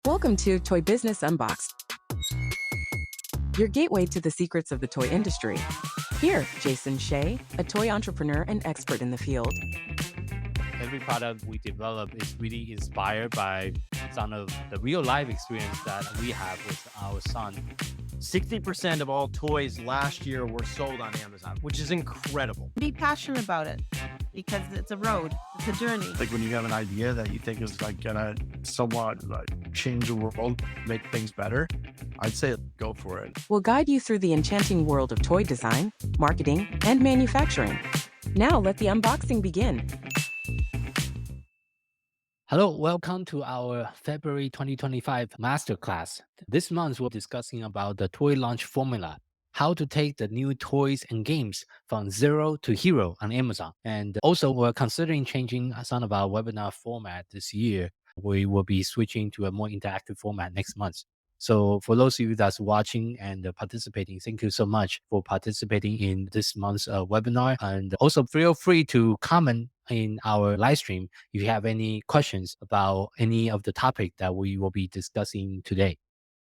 Welcome to Toy Business Unboxed, your gateway to the secrets of the toy industry. Here, Hsieh, a toy entrepreneur and expert in the field. Every product we develop is really inspired by some of the real life experience that we have with our son. 60% of all toys last year were sold on Amazon, which is incredible. Be passionate about it because it's a road, it's a journey. Like when you have an idea that you think is like gonna somewhat like change the world, make things better, I'd say go for it. We'll guide you through the enchanting world of toy design, marketing, and manufacturing. Now let the unboxing begin. Hello, welcome to our February 2025 Masterclass. This month, we're discussing about the toy launch formula, how to take the new toys and games from zero to hero on Amazon. And also, we're considering changing some of our webinar format this year. We will be switching to a more interactive format next month. So for those of you that's watching and participating, thank you so much for participating in this month's webinar. And also feel free to comment in our live stream if you have any questions about any of the topic that we will be discussing today.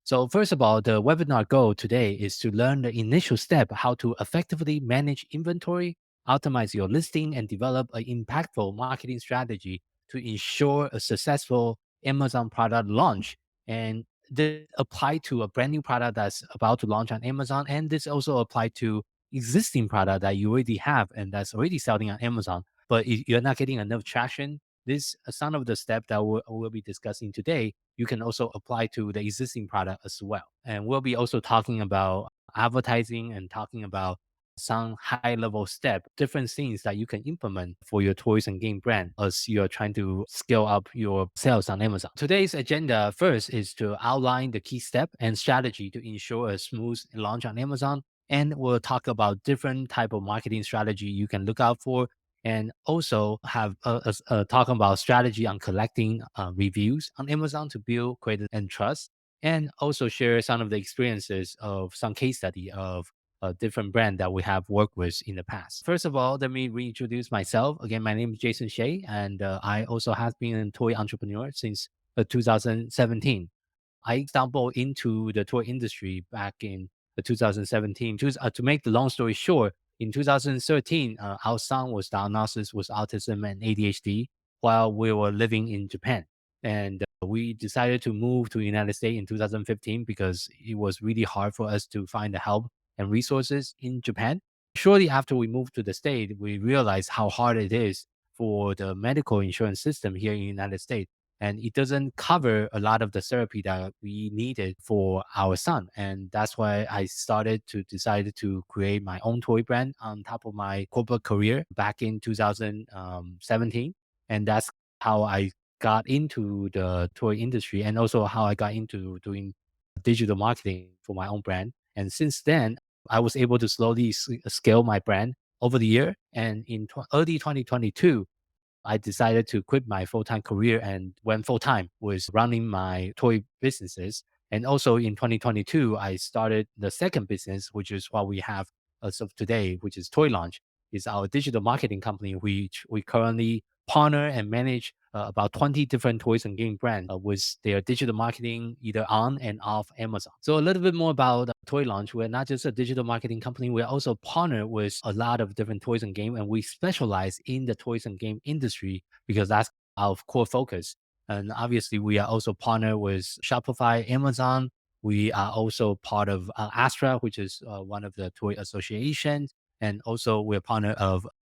So first of all, the webinar goal today is to learn the initial step, how to effectively manage inventory, optimize your listing, and develop an impactful marketing strategy to ensure a successful Amazon product launch. And this apply to a brand new product that's about to launch on Amazon. And this also apply to existing product that you already have and that's already selling on Amazon, but if you're not getting enough traction, this some of the steps that we'll be discussing today, you can also apply to the existing product as well. And we'll be also talking about advertising and talking about some high level step, different things that you can implement for your toys and game brand as you're trying to scale up your sales on Amazon. Today's agenda first is to outline the key step and strategy to ensure a smooth launch on Amazon. And we'll talk about different type of marketing strategy you can look out for, and also have talk about strategy on collecting reviews on Amazon to build credit and trust, and also share some of the experiences of some case study of a different brand that we have worked with in the past. First of all, let me reintroduce myself. Again, my name is Hsieh, and I also have been a toy entrepreneur since 2017. I stumbled into the toy industry back in 2017. To make the long story short, in 2013, our son was diagnosed with autism and ADHD while we were living in Japan. And we decided to move to the United States in 2015 because it was really hard for us to find the help and resources in Japan. Shortly after we moved to the state, we realized how hard it is for the medical insurance system here in the United States. And it doesn't cover a lot of the therapy that we needed for our son. And that's why I decided to create my own toy brand on top of my corporate career back in 2017. And that's how I got into the toy industry and also how I got into doing digital marketing for my own brand. And since then, I was able to slowly scale my brand over the year. And in early 2022, I decided to quit my full-time career and went full-time with running my toy businesses. And also in 2022, I started the second business, which is what we have as of today, which is Toy Launch. It's our digital marketing company, which we currently partner and manage about 20 different toys and game brands with their digital marketing either on and off Amazon. So a little bit more about Toy Launch. We're not just a digital marketing company. We're also partner with a lot of different toys and game, and we specialize in the toys and game industry because that's our core focus. And obviously, we are also partner with Shopify, Amazon. We are also part of Astra, which is one of the toy associations. And also we're partner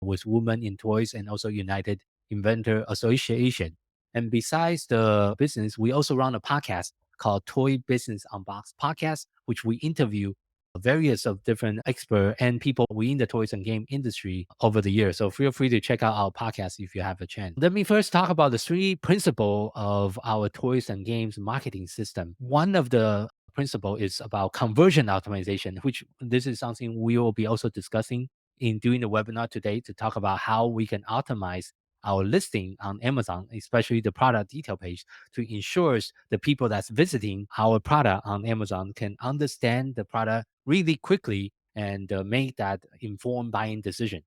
with Women in Toys and also United Inventor Association. And besides the business, we also run a podcast called Toy Business Unboxed Podcast, which we interview various of different experts and people within the toys and game industry over the years. So feel free to check out our podcast if you have a chance. Let me first talk about the three principles of our toys and games marketing system. One of the principle is about conversion optimization, which this is something we will be also discussing in doing the webinar today to talk about how we can optimize our listing on Amazon, especially the product detail page, to ensure the people that's visiting our product on Amazon can understand the product really quickly and make that informed buying decision.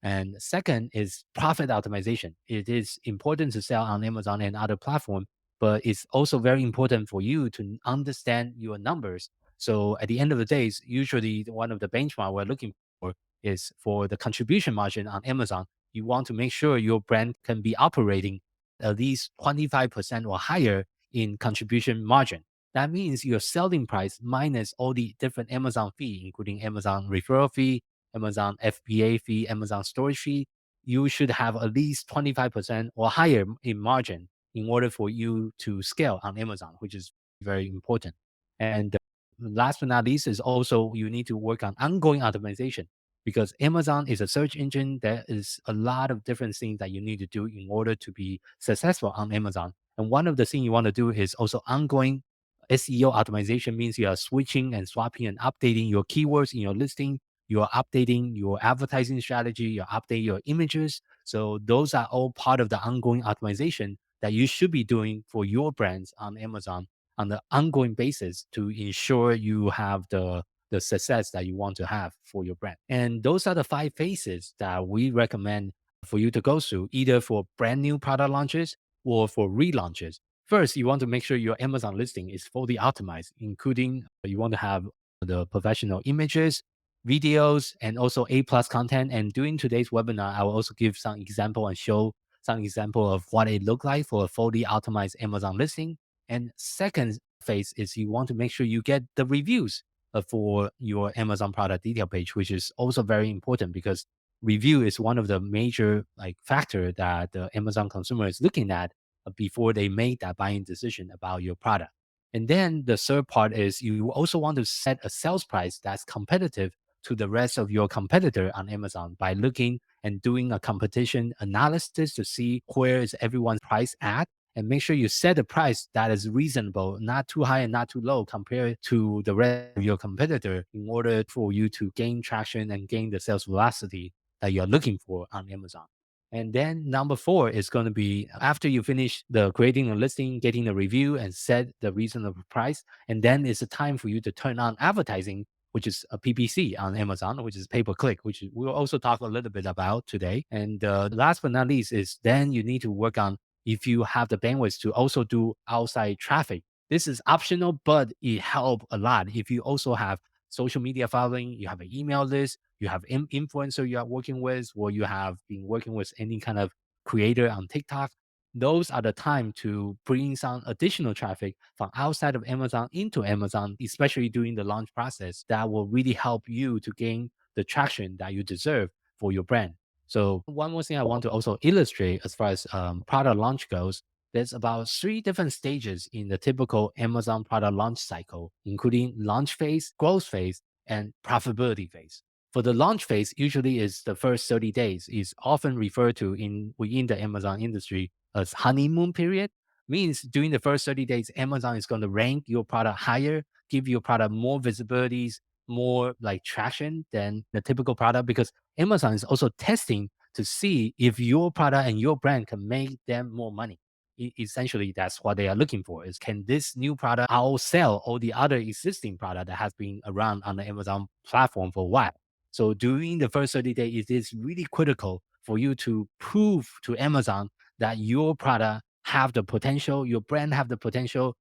And second is profit optimization. It is important to sell on Amazon and other platforms, but it's also very important for you to understand your numbers. So at the end of the day, usually one of the benchmark we're looking for is for the contribution margin on Amazon. You want to make sure your brand can be operating at least 25% or higher in contribution margin. That means your selling price minus all the different Amazon fee, including Amazon referral fee, Amazon FBA fee, Amazon storage fee. You should have at least 25% or higher in margin in order for you to scale on Amazon, which is very important. And last but not least is also you need to work on ongoing optimization, because Amazon is a search engine. There is a lot of different things that you need to do in order to be successful on Amazon. And one of the things you want to do is also ongoing SEO optimization. Means you are switching and swapping and updating your keywords in your listing. You are updating your advertising strategy. You're updating your images. So those are all part of the ongoing optimization that you should be doing for your brands on Amazon on the ongoing basis to ensure you have the success that you want to have for your brand. And those are the 5 phases that we recommend for you to go through, either for brand new product launches or for relaunches. First, you want to make sure your Amazon listing is fully optimized, including you want to have the professional images, videos, and also A+ content. And during today's webinar, I will also give some example and show some example of what it looked like for a fully optimized Amazon listing. And second phase is you want to make sure you get the reviews for your Amazon product detail page, which is also very important because review is one of the major factor that the Amazon consumer is looking at before they make that buying decision about your product. And then the third part is you also want to set a sales price that's competitive to the rest of your competitor on Amazon by looking and doing a competition analysis to see where is everyone's price at, and make sure you set a price that is reasonable, not too high and not too low compared to the rest of your competitor, in order for you to gain traction and gain the sales velocity that you're looking for on Amazon. And then number 4 is going to be after you finish the creating a listing, getting a review, and set the reasonable price. And then it's a time for you to turn on advertising, which is a PPC on Amazon, which is pay per click, which we'll also talk a little bit about today. And last but not least is then you need to work on if you have the bandwidth to also do outside traffic. This is optional, but it helps a lot. If you also have social media following, you have an email list, you have influencer you are working with, or you have been working with any kind of creator on TikTok, those are the time to bring some additional traffic from outside of Amazon into Amazon, especially during the launch process. That will really help you to gain the traction that you deserve for your brand. So one more thing I want to also illustrate as far as product launch goes, there's about 3 different stages in the typical Amazon product launch cycle, including launch phase, growth phase, and profitability phase. For the launch phase, usually is the first 30 days, is often referred to within the Amazon industry as honeymoon period. Means during the first 30 days, Amazon is going to rank your product higher, give your product more visibilities, more traction than the typical product, because Amazon is also testing to see if your product and your brand can make them more money. Essentially, that's what they are looking for, is can this new product outsell all the other existing product that has been around on the Amazon platform for a while. So during the first 30 days, it is really critical for you to prove to Amazon that your product have the potential, your brand have the potential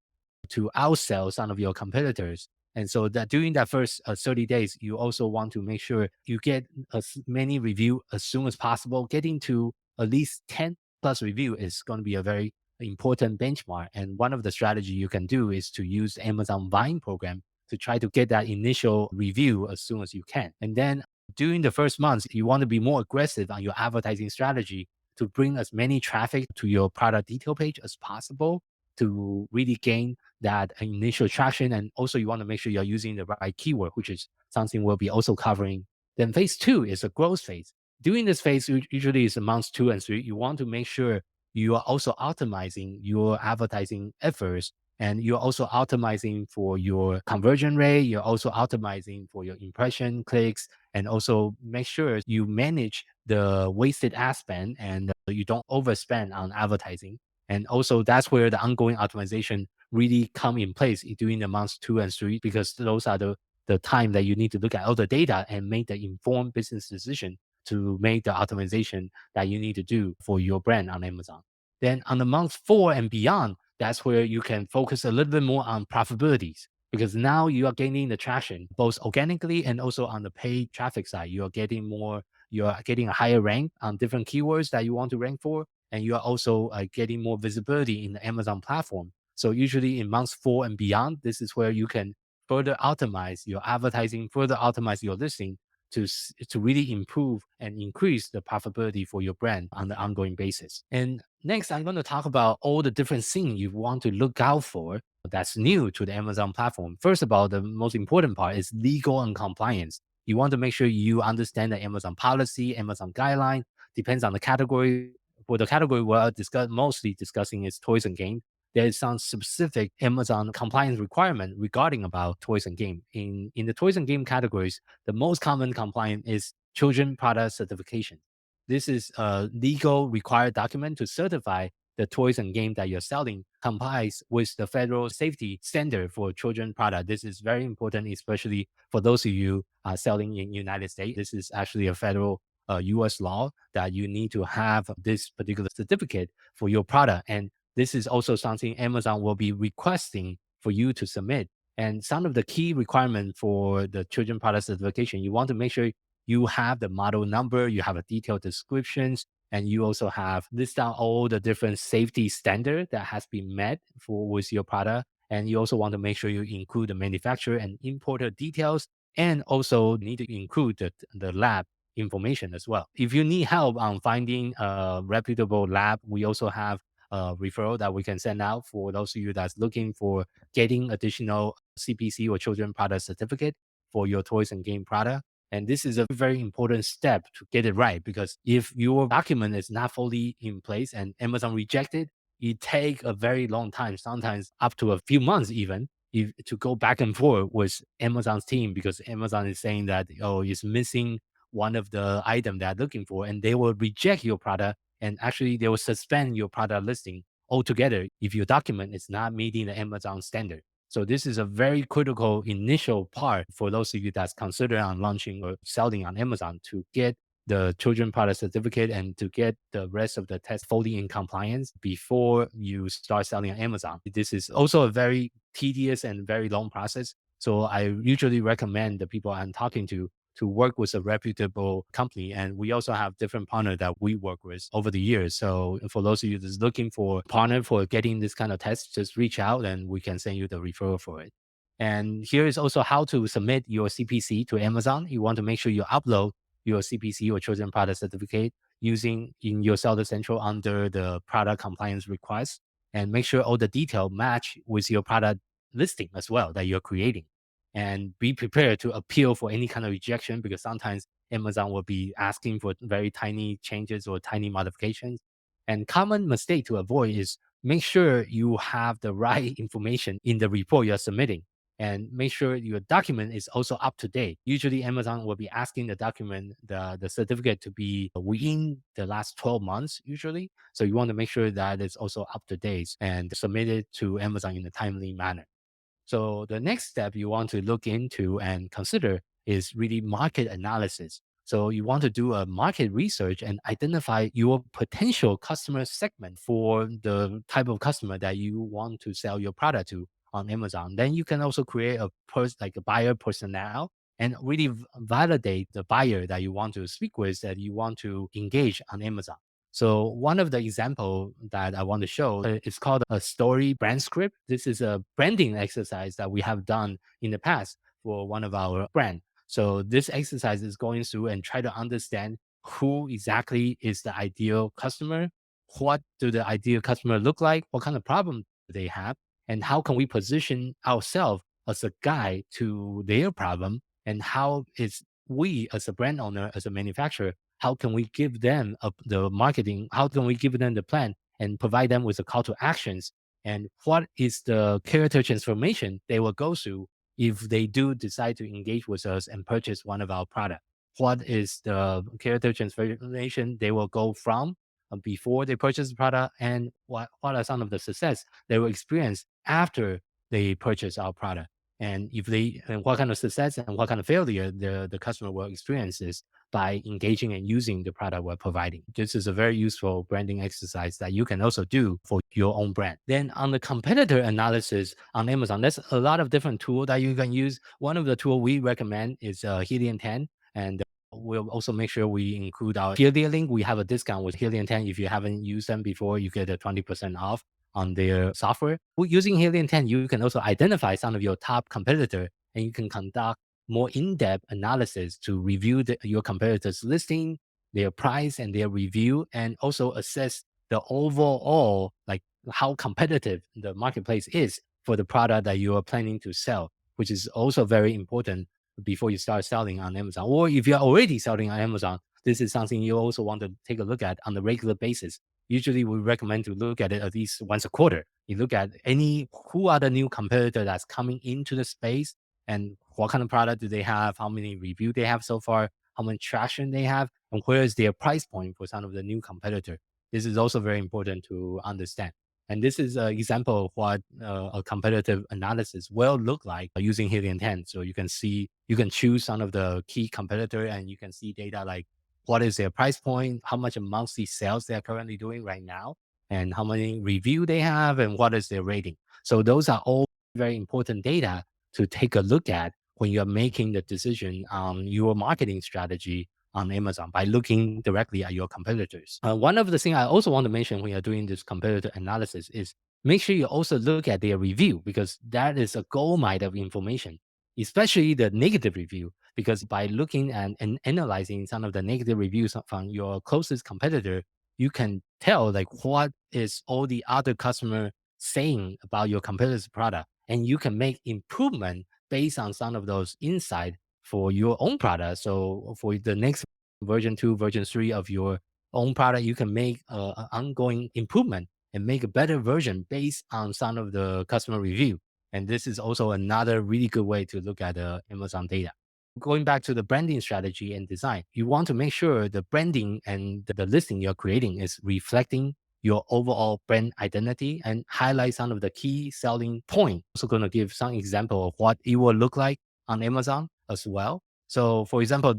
to outsell some of your competitors. And so that during that first 30 days, you also want to make sure you get as many review as soon as possible. Getting to at least 10 plus review is going to be a very important benchmark. And one of the strategy you can do is to use the Amazon Vine program to try to get that initial review as soon as you can. And then during the first months, you want to be more aggressive on your advertising strategy to bring as many traffic to your product detail page as possible to really gain that initial traction. And also you want to make sure you're using the right keyword, which is something we'll be also covering. Then phase 2 is a growth phase. During this phase, usually is months 2 and 3, you want to make sure you are also optimizing your advertising efforts, and you're also optimizing for your conversion rate. You're also optimizing for your impression clicks, and also make sure you manage the wasted ad spend and you don't overspend on advertising. And also that's where the ongoing optimization really come in place during the months 2 and 3, because those are the time that you need to look at all the data and make the informed business decision to make the optimization that you need to do for your brand on Amazon. Then on the month 4 and beyond, that's where you can focus a little bit more on profitabilities, because now you are gaining the traction both organically and also on the paid traffic side. You are getting a higher rank on different keywords that you want to rank for, and you are also getting more visibility in the Amazon platform. So usually in months 4 and beyond, this is where you can further optimize your advertising, further optimize your listing to really improve and increase the profitability for your brand on an ongoing basis. And next, I'm going to talk about all the different things you want to look out for that's new to the Amazon platform. First of all, the most important part is legal and compliance. You want to make sure you understand the Amazon policy, Amazon guideline, depends on the category. For the category we're mostly discussing is toys and games. There is some specific Amazon compliance requirement regarding about toys and game. In the toys and game categories, the most common compliance is children product certification. This is a legal required document to certify the toys and game that you're selling complies with the federal safety standard for children product. This is very important, especially for those of you selling in United States. This is actually a federal US law that you need to have this particular certificate for your product. And this is also something Amazon will be requesting for you to submit. And some of the key requirements for the children product certification, you want to make sure you have the model number, you have a detailed descriptions, and you also have list down all the different safety standard that has been met for with your product. And you also want to make sure you include the manufacturer and importer details, and also need to include the lab information as well. If you need help on finding a reputable lab, we also have a referral that we can send out for those of you that's looking for getting additional CPC or children product certificate for your toys and game product. And this is a very important step to get it right, because if your document is not fully in place and Amazon reject it, it take a very long time, sometimes up to a few months even, to go back and forth with Amazon's team, because Amazon is saying that, oh, it's missing one of the item they're looking for, and they will reject your product, and actually they will suspend your product listing altogether if your document is not meeting the Amazon standard. So this is a very critical initial part for those of you that's considering on launching or selling on Amazon, to get the children product certificate and to get the rest of the test fully in compliance before you start selling on Amazon. This is also a very tedious and very long process. So I usually recommend the people I'm talking to work with a reputable company. And we also have different partners that we work with over the years. So for those of you that's looking for a partner for getting this kind of test, just reach out and we can send you the referral for it. And here is also how to submit your CPC to Amazon. You want to make sure you upload your CPC or children product certificate using in your Seller Central under the product compliance request, and make sure all the detail match with your product listing as well that you're creating. And be prepared to appeal for any kind of rejection, because sometimes Amazon will be asking for very tiny changes or tiny modifications. And common mistake to avoid is make sure you have the right information in the report you're submitting, and make sure your document is also up to date. Usually Amazon will be asking the document, the certificate, to be within the last 12 months usually. So you want to make sure that it's also up to date and submitted to Amazon in a timely manner. So the next step you want to look into and consider is really market analysis. So you want to do a market research and identify your potential customer segment for the type of customer that you want to sell your product to on Amazon. Then you can also create like a buyer personnel, and really validate the buyer that you want to speak with, that you want to engage on Amazon. So one of the example that I want to show is called a story brand script. This is a branding exercise that we have done in the past for one of our brand. So this exercise is going through and try to understand who exactly is the ideal customer, what do the ideal customer look like, what kind of problem do they have, and how can we position ourselves as a guide to their problem, and how is we as a brand owner, as a manufacturer, how can we give them the marketing, how can we give them the plan and provide them with a call to actions, and what is the character transformation they will go through if they do decide to engage with us and purchase one of our products. What is the character transformation they will go from before they purchase the product, and what are some of the success they will experience after they purchase our product. and what kind of success and what kind of failure the customer will experience is by engaging and using the product we're providing. This is a very useful branding exercise that you can also do for your own brand. Then on the competitor analysis on Amazon, there's a lot of different tools that you can use. One of the tools we recommend is Helium 10, and we'll also make sure we include our affiliate link. We have a discount with Helium 10. If you haven't used them before, you get a 20% off on their software. Using Helium 10, you can also identify some of your top competitor, and you can conduct more in-depth analysis to review your competitors' listing, their price, and their review, and also assess the overall, like how competitive the marketplace is for the product that you are planning to sell, which is also very important before you start selling on Amazon. Or if you're already selling on Amazon, this is something you also want to take a look at on a regular basis. Usually we recommend to look at it at least once a quarter. You look at who are the new competitor that's coming into the space, and what kind of product do they have, how many review they have so far, how much traction they have, and where is their price point for some of the new competitor. This is also very important to understand. And this is an example of what a competitive analysis will look like using Helium 10. So you can choose some of the key competitor, and you can see data like what is their price point, how much monthly sales they're currently doing right now, and how many review they have, and what is their rating. So those are all very important data to take a look at when you're making the decision on your marketing strategy on Amazon by looking directly at your competitors. One of the things I also want to mention when you're doing this competitor analysis is make sure you also look at their review, because that is a goldmine of information, especially the negative review, because by looking and analyzing some of the negative reviews from your closest competitor, you can tell like what is all the other customer saying about your competitor's product, and you can make improvement based on some of those insight for your own product. So for the next version 2, version 3 of your own product, you can make an ongoing improvement and make a better version based on some of the customer review. And this is also another really good way to look at the Amazon data. Going back to the branding strategy and design, you want to make sure the branding and the listing you're creating is reflecting your overall brand identity and highlight some of the key selling point. Also going to give some example of what it will look like on Amazon as well. So for example,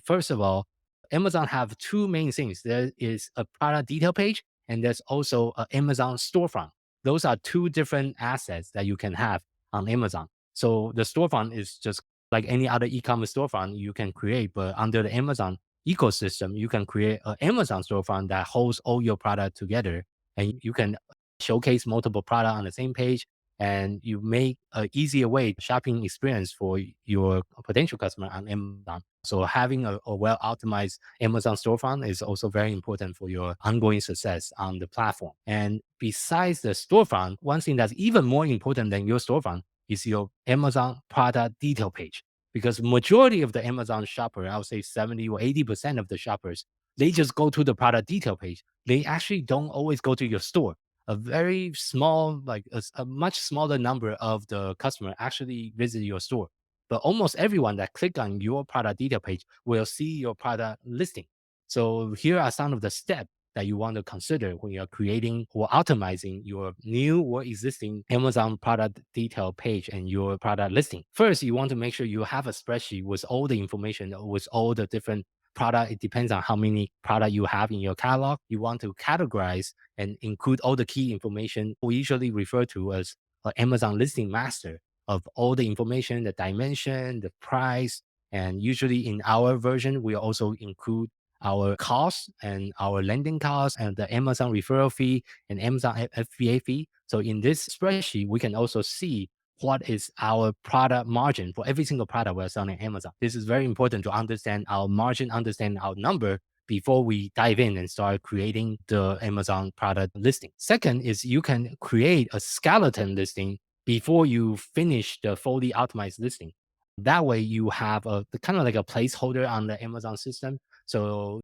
first of all, Amazon have two main things. There is a product detail page, and there's also an Amazon storefront. Those are two different assets that you can have on Amazon. So the storefront is just like any other e-commerce storefront you can create, but under the Amazon ecosystem, you can create an Amazon storefront that holds all your product together, and you can showcase multiple products on the same page, and you make an easier way shopping experience for your potential customer on Amazon. So having a well optimized Amazon storefront is also very important for your ongoing success on the platform. And besides the storefront, one thing that's even more important than your storefront is your Amazon product detail page. Because majority of the Amazon shopper, I would say 70 or 80% of the shoppers, they just go to the product detail page. They actually don't always go to your store. A very small, like a much smaller number of the customer actually visit your store. But almost everyone that click on your product detail page will see your product listing. So here are some of the steps that you want to consider when you're creating or optimizing your new or existing Amazon product detail page and your product listing. First, you want to make sure you have a spreadsheet with all the information, with all the different product. It depends on how many product you have in your catalog. You want to categorize and include all the key information we usually refer to as an Amazon listing master of all the information, the dimension, the price. And usually in our version, we also include our costs and our landing costs and the Amazon referral fee and Amazon FBA fee. So in this spreadsheet, we can also see what is our product margin for every single product we're selling on Amazon. This is very important to understand our margin, understand our number before we dive in and start creating the Amazon product listing. Second is you can create a skeleton listing before you finish the fully optimized listing. That way you have a kind of like a placeholder on the Amazon system. So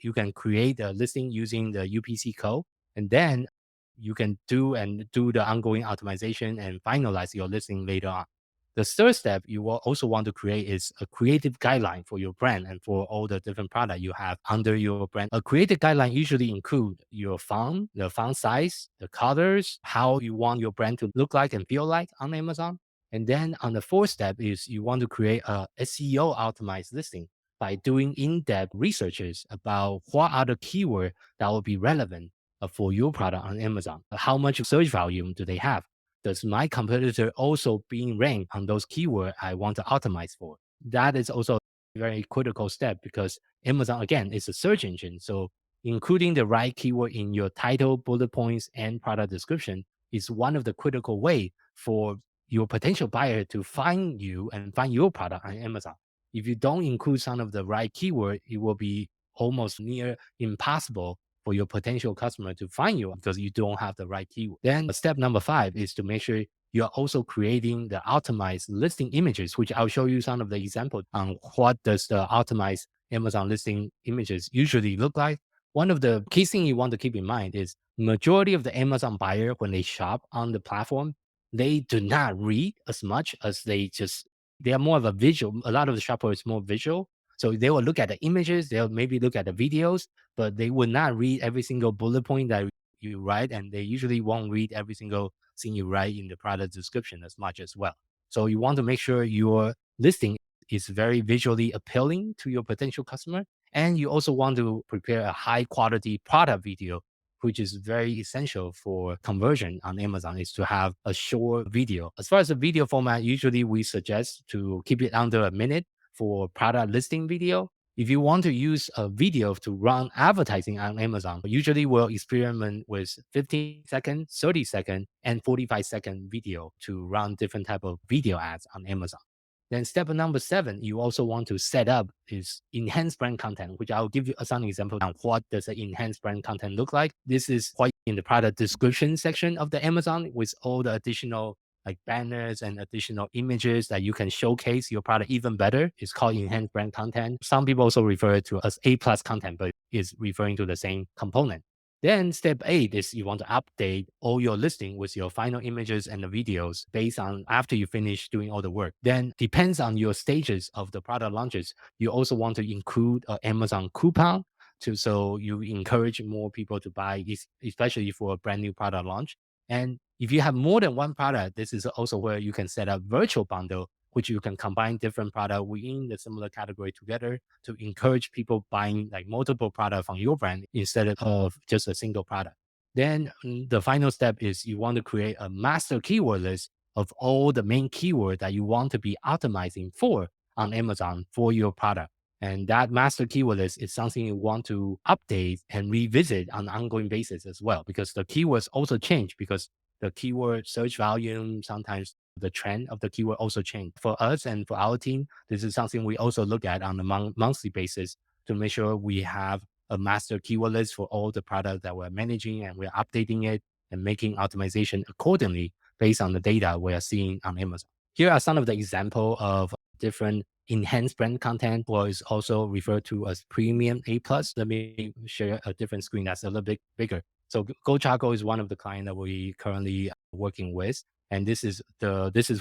you can create a listing using the UPC code, and then you can do the ongoing optimization and finalize your listing later on. The third step you will also want to create is a creative guideline for your brand and for all the different products you have under your brand. A creative guideline usually include your font, the font size, the colors, how you want your brand to look like and feel like on Amazon. And then on the fourth step is you want to create a SEO optimized listing by doing in-depth researches about what are the keywords that will be relevant for your product on Amazon. How much search volume do they have? Does my competitor also being ranked on those keywords I want to optimize for? That is also a very critical step because Amazon, again, is a search engine. So including the right keyword in your title, bullet points, and product description is one of the critical way for your potential buyer to find you and find your product on Amazon. If you don't include some of the right keyword, it will be almost near impossible for your potential customer to find you because you don't have the right keyword. Then step number 5 is to make sure you're also creating the optimized listing images, which I'll show you some of the examples on what does the optimized Amazon listing images usually look like. One of the key things you want to keep in mind is majority of the Amazon buyer, when they shop on the platform, they do not read as much as they are more of a visual. A lot of the shoppers is more visual. So they will look at the images, they'll maybe look at the videos, but they will not read every single bullet point that you write. And they usually won't read every single thing you write in the product description as much as well. So you want to make sure your listing is very visually appealing to your potential customer. And you also want to prepare a high quality product video, which is very essential for conversion on Amazon, is to have a short video. As far as the video format, usually we suggest to keep it under a minute for product listing video. If you want to use a video to run advertising on Amazon, usually we'll experiment with 15-second, 30-second, and 45-second video to run different type of video ads on Amazon. Then step number 7, you also want to set up is enhanced brand content, which I'll give you some example on what does the enhanced brand content look like. This is quite in the product description section of the Amazon with all the additional like banners and additional images that you can showcase your product even better. It's called enhanced brand content. Some people also refer it to as A+ content, but it's referring to the same component. Then step 8 is you want to update all your listing with your final images and the videos based on after you finish doing all the work. Then depends on your stages of the product launches. You also want to include an Amazon coupon so you encourage more people to buy, especially for a brand new product launch. And if you have more than one product, this is also where you can set up virtual bundle, which you can combine different products within the similar category together to encourage people buying like multiple products from your brand instead of just a single product. Then the final step is you want to create a master keyword list of all the main keyword that you want to be optimizing for on Amazon for your product. And that master keyword list is something you want to update and revisit on an ongoing basis as well, because the keywords also change because the keyword search volume, sometimes the trend of the keyword also change. For us and for our team, this is something we also look at on a monthly basis to make sure we have a master keyword list for all the products that we're managing, and we're updating it and making optimization accordingly based on the data we are seeing on Amazon. Here are some of the examples of different enhanced brand content, or is also referred to as premium A+. Let me share a different screen that's a little bit bigger. So Go Charcoal is one of the clients that we currently working with. And this is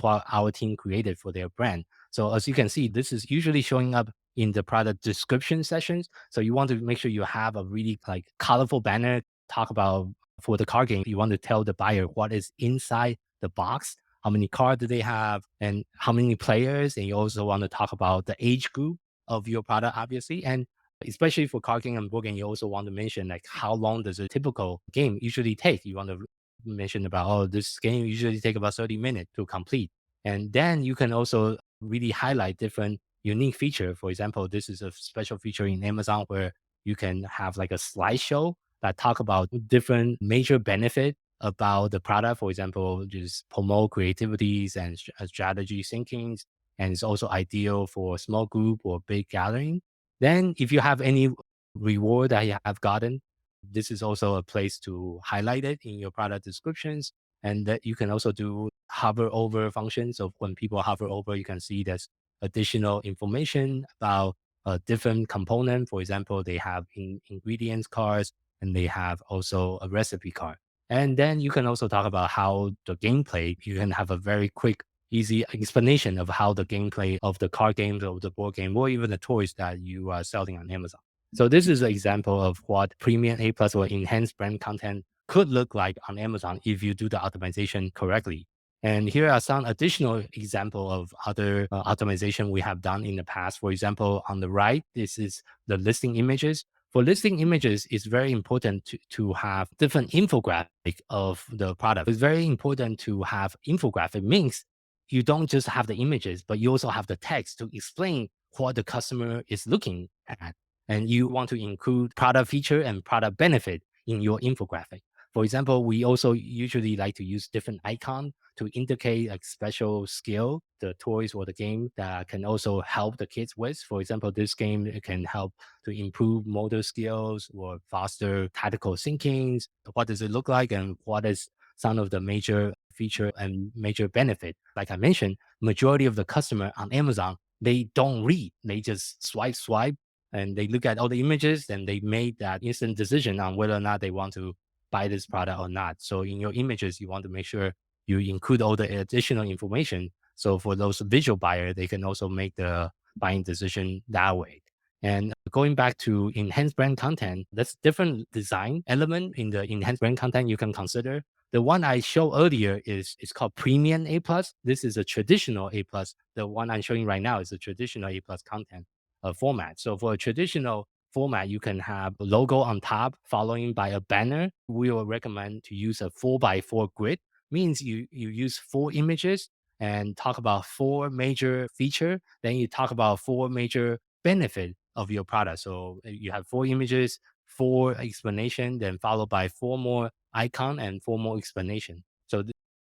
what our team created for their brand. So as you can see, this is usually showing up in the product description sessions. So you want to make sure you have a really like colorful banner, talk about for the card game. You want to tell the buyer what is inside the box, how many cards do they have, and how many players. And you also want to talk about the age group of your product, obviously. And especially for card game and board game, you also want to mention like how long does a typical game usually take. You want to mention about, oh, this game usually take about 30 minutes to complete. And then you can also really highlight different unique feature. For example, this is a special feature in Amazon where you can have like a slideshow that talk about different major benefit about the product. For example, just promote creativities and strategy thinkings. And it's also ideal for a small group or big gathering. Then if you have any reward that you have gotten, this is also a place to highlight it in your product descriptions. And that you can also do hover over functions. So when people hover over, you can see there's additional information about a different component. For example, they have ingredients cards, and they have also a recipe card. And then you can also talk about how the gameplay, you can have a very quick, easy explanation of how the gameplay of the card games or the board game or even the toys that you are selling on Amazon. So this is an example of what premium A+ or enhanced brand content could look like on Amazon if you do the optimization correctly. And here are some additional example of other optimization we have done in the past. For example, on the right, this is the listing images. For listing images, it's very important to have different infographic of the product. It's very important to have infographic, means you don't just have the images, but you also have the text to explain what the customer is looking at. And you want to include product feature and product benefit in your infographic. For example, we also usually like to use different icon to indicate like special skill, the toys or the game that can also help the kids with. For example, this game can help to improve motor skills or foster tactical thinking. What does it look like, and what is some of the major feature and major benefit? Like I mentioned, majority of the customer on Amazon, they don't read, they just swipe, and they look at all the images and they made that instant decision on whether or not they want to buy this product or not. So in your images, you want to make sure you include all the additional information. So for those visual buyer, they can also make the buying decision that way. And going back to enhanced brand content, that's different design element in the enhanced brand content you can consider. The one I showed earlier is called Premium A+. This is a traditional A+. The one I'm showing right now is a traditional A+ content format. So for a traditional format, you can have a logo on top, following by a banner. We will recommend to use a 4x4 grid. Means you use 4 images and talk about 4 major feature. Then you talk about 4 major benefit of your product. So you have 4 images, 4 explanation, then followed by 4 more icon and 4 more explanation. So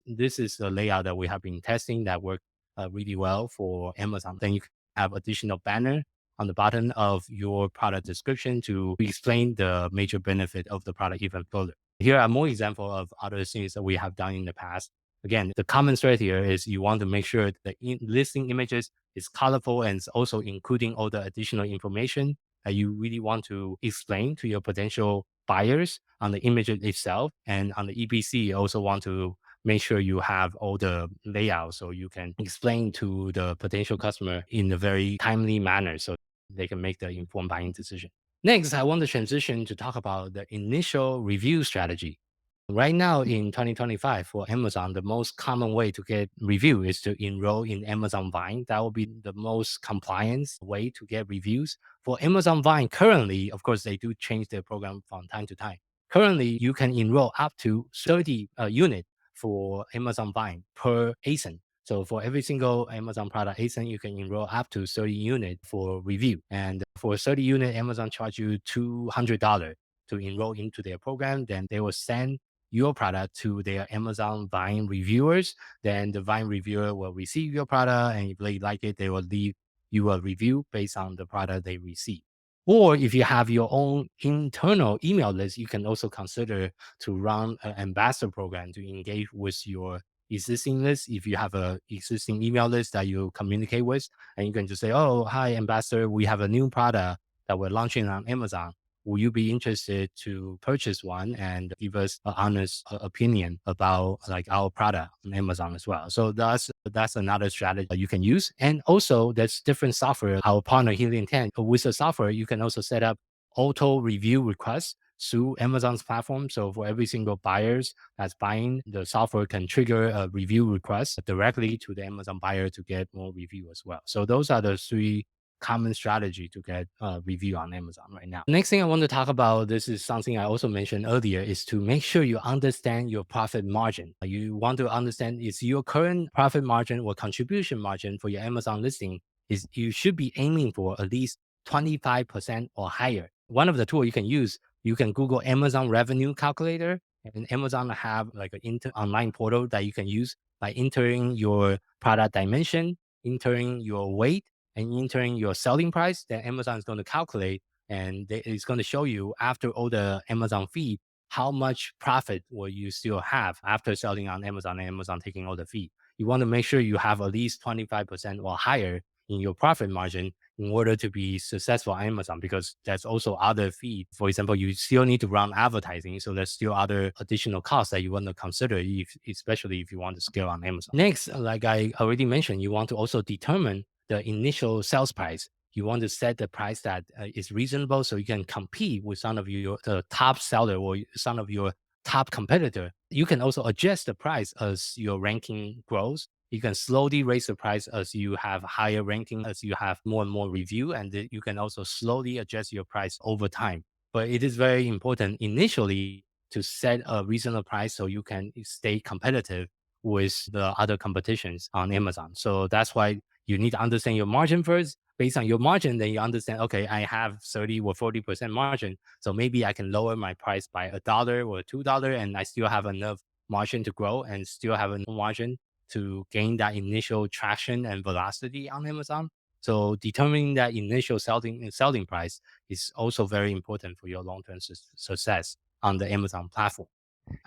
this is the layout that we have been testing that worked really well for Amazon. Then you have additional banner on the bottom of your product description to explain the major benefit of the product even further. Here are more examples of other things that we have done in the past. Again, the common thread here is you want to make sure the listing images is colorful and also including all the additional information that you really want to explain to your potential buyers on the image itself. And on the EPC, you also want to make sure you have all the layout so you can explain to the potential customer in a very timely manner so they can make the informed buying decision. Next, I want to transition to talk about the initial review strategy. Right now in 2025 for Amazon, the most common way to get review is to enroll in Amazon Vine. That will be the most compliance way to get reviews. For Amazon Vine, currently, of course, they do change their program from time to time. Currently, you can enroll up to 30 unit for Amazon Vine per ASIN. So for every single Amazon product ASIN, you can enroll up to 30 unit for review. And for 30 unit, Amazon charge you $200 to enroll into their program. Then they will send your product to their Amazon Vine reviewers. Then the Vine reviewer will receive your product, and if they like it, they will leave you a review based on the product they receive. Or if you have your own internal email list, you can also consider to run an ambassador program to engage with your existing list. If you have a existing email list that you communicate with, and you can just say, oh, hi, ambassador, we have a new product that we're launching on Amazon. Will you be interested to purchase one and give us an honest opinion about like our product on Amazon as well? So that's another strategy that you can use. And also there's different software. Our partner Helium 10 with the software, you can also set up auto review requests through Amazon's platform. So for every single buyers that's buying, the software can trigger a review request directly to the Amazon buyer to get more review as well. So those are the 3 common strategy to get review on Amazon right now. Next thing I want to talk about, this is something I also mentioned earlier, is to make sure you understand your profit margin. You want to understand is your current profit margin or contribution margin for your Amazon listing is you should be aiming for at least 25% or higher. One of the tools you can use, you can Google Amazon revenue calculator, and Amazon have like an online portal that you can use by entering your product dimension, entering your weight, and entering your selling price. Then Amazon is going to calculate, and it's going to show you after all the Amazon fee, how much profit will you still have after selling on Amazon and Amazon taking all the fee. You want to make sure you have at least 25% or higher in your profit margin in order to be successful on Amazon, because there's also other fee. For example, you still need to run advertising. So there's still other additional costs that you want to consider, especially if you want to scale on Amazon. Next, like I already mentioned, you want to also determine the initial sales price. You want to set the price that is reasonable so you can compete with some of your top seller or some of your top competitor. You can also adjust the price as your ranking grows. You can slowly raise the price as you have higher ranking, as you have more and more review, and you can also slowly adjust your price over time. But it is very important initially to set a reasonable price so you can stay competitive with the other competitions on Amazon. So that's why you need to understand your margin first. Based on your margin, then you understand, okay, I have 30 or 40% margin. So maybe I can lower my price by $1 or $2, and I still have enough margin to grow and still have enough margin to gain that initial traction and velocity on Amazon. So determining that initial selling price is also very important for your long-term success on the Amazon platform.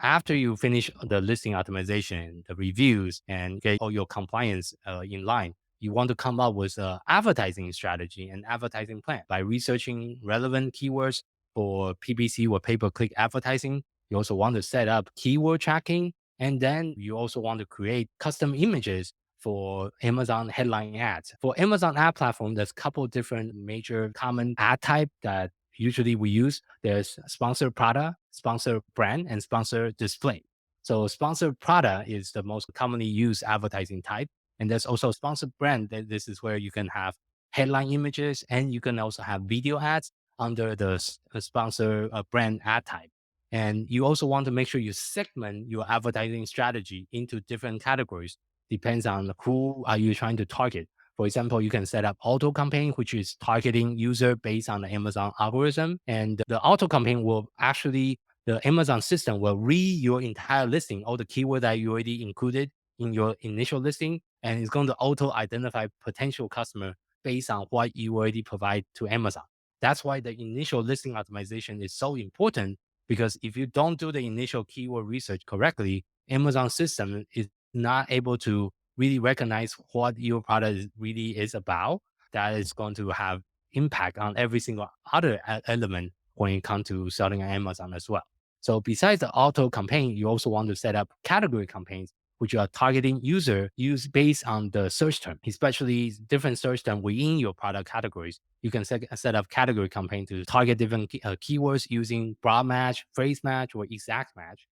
After you finish the listing optimization, the reviews, and get all your compliance in line, you want to come up with an advertising strategy and advertising plan by researching relevant keywords for PPC or pay-per-click advertising. You also want to set up keyword tracking, and then you also want to create custom images for Amazon headline ads. For Amazon ad platform, there's a couple different major common ad type that usually we use. There's sponsored product, sponsored brand, and sponsored display. So sponsored product is the most commonly used advertising type. And there's also sponsored brand. This is where you can have headline images, and you can also have video ads under the sponsor brand ad type. And you also want to make sure you segment your advertising strategy into different categories. Depends on who are you trying to target. For example, you can set up auto campaign, which is targeting user based on the Amazon algorithm. And the auto campaign will actually, the Amazon system will read your entire listing, all the keyword that you already included in your initial listing, and it's going to auto identify potential customer based on what you already provide to Amazon. That's why the initial listing optimization is so important, because if you don't do the initial keyword research correctly, Amazon system is not able to really recognize what your product really is about. That is going to have impact on every single other element when it comes to selling on Amazon as well. So besides the auto campaign, you also want to set up category campaigns, which are targeting user use based on the search term, especially different search term within your product categories. You can set up category campaign to target different keywords using broad match, phrase match, or exact match.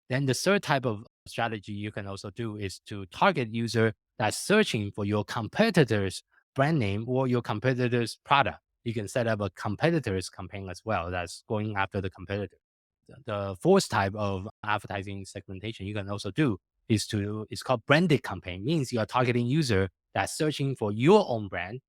Then the third type of strategy you can also do is to target user that's searching for your competitor's brand name or your competitor's product. You can set up a competitor's campaign as well that's going after the competitor. The fourth type of advertising segmentation you can also do is called branded campaign. Means you are targeting user that's searching for your own brand,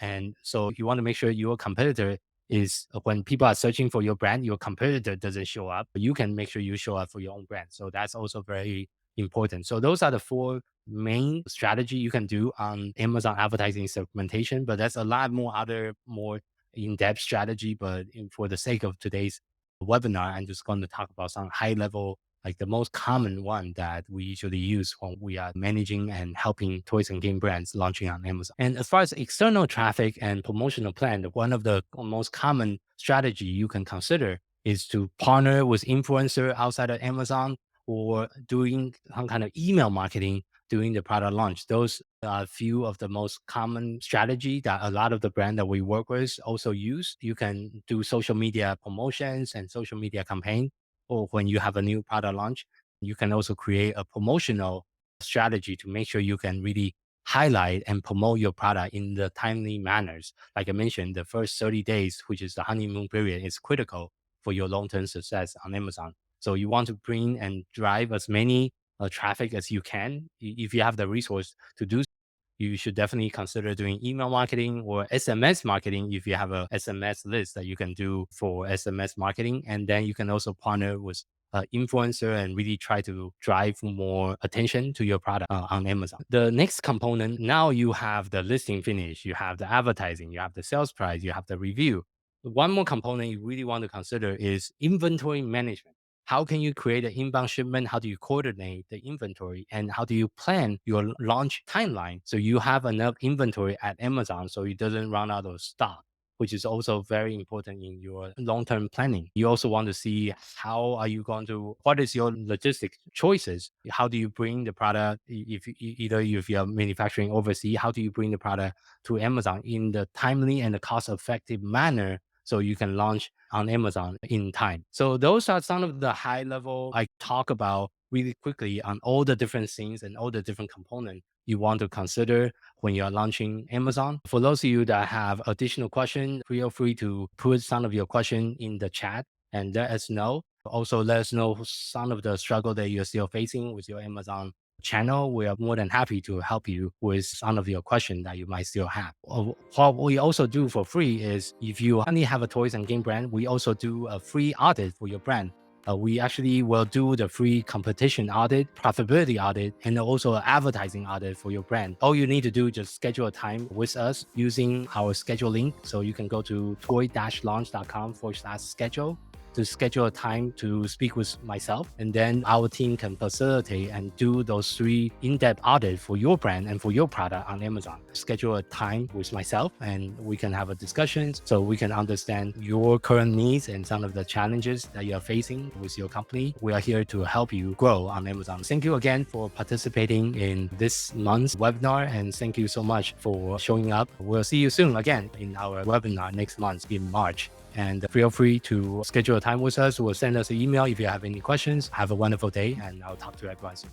and so you want to make sure your competitor is, when people are searching for your brand, your competitor doesn't show up. You can make sure you show up for your own brand. So that's also very important. So those are the four main strategy you can do on Amazon advertising segmentation, but there's a lot more other more in-depth strategy. But for the sake of today's webinar, I'm just going to talk about some high level, like the most common one that we usually use when we are managing and helping toys and game brands launching on Amazon. And as far as external traffic and promotional plan, one of the most common strategy you can consider is to partner with influencer outside of Amazon, or doing some kind of email marketing during the product launch. Those are a few of the most common strategy that a lot of the brand that we work with also use. You can do social media promotions and social media campaign, or when you have a new product launch, you can also create a promotional strategy to make sure you can really highlight and promote your product in the timely manners. Like I mentioned, the first 30 days, which is the honeymoon period, is critical for your long-term success on Amazon. So you want to bring and drive as many traffic as you can. If you have the resource to do, you should definitely consider doing email marketing or SMS marketing if you have a SMS list that you can do for SMS marketing. And then you can also partner with influencer and really try to drive more attention to your product on Amazon. The next component, now you have the listing finish, you have the advertising, you have the sales price, you have the review. One more component you really want to consider is inventory management. How can you create an inbound shipment? How do you coordinate the inventory? And how do you plan your launch timeline so you have enough inventory at Amazon so it doesn't run out of stock, which is also very important in your long-term planning. You also want to see how are you going to, what is your logistic choices? How do you bring the product, either if you're manufacturing overseas, how do you bring the product to Amazon in the timely and the cost-effective manner so you can launch on Amazon in time. So those are some of the high level I talk about really quickly on all the different things and all the different components you want to consider when you're launching Amazon. For those of you that have additional questions, feel free to put some of your question in the chat and let us know. Also, let us know some of the struggle that you're still facing with your Amazon channel. We are more than happy to help you with some of your questions that you might still have. What we also do for free is if you only have a toys and game brand, we also do a free audit for your brand. We actually will do the free competition audit, profitability audit, and also advertising audit for your brand. All you need to do is just schedule a time with us using our schedule link. So you can go to toy-launch.com/schedule to schedule a time to speak with myself, and then our team can facilitate and do those 3 in-depth audits for your brand and for your product on Amazon. Schedule a time with myself and we can have a discussion so we can understand your current needs and some of the challenges that you're facing with your company. We are here to help you grow on Amazon. Thank you again for participating in this month's webinar, and thank you so much for showing up. We'll see you soon again in our webinar next month in March. And feel free to schedule a time with us or send us an email if you have any questions. Have a wonderful day, and I'll talk to everyone soon.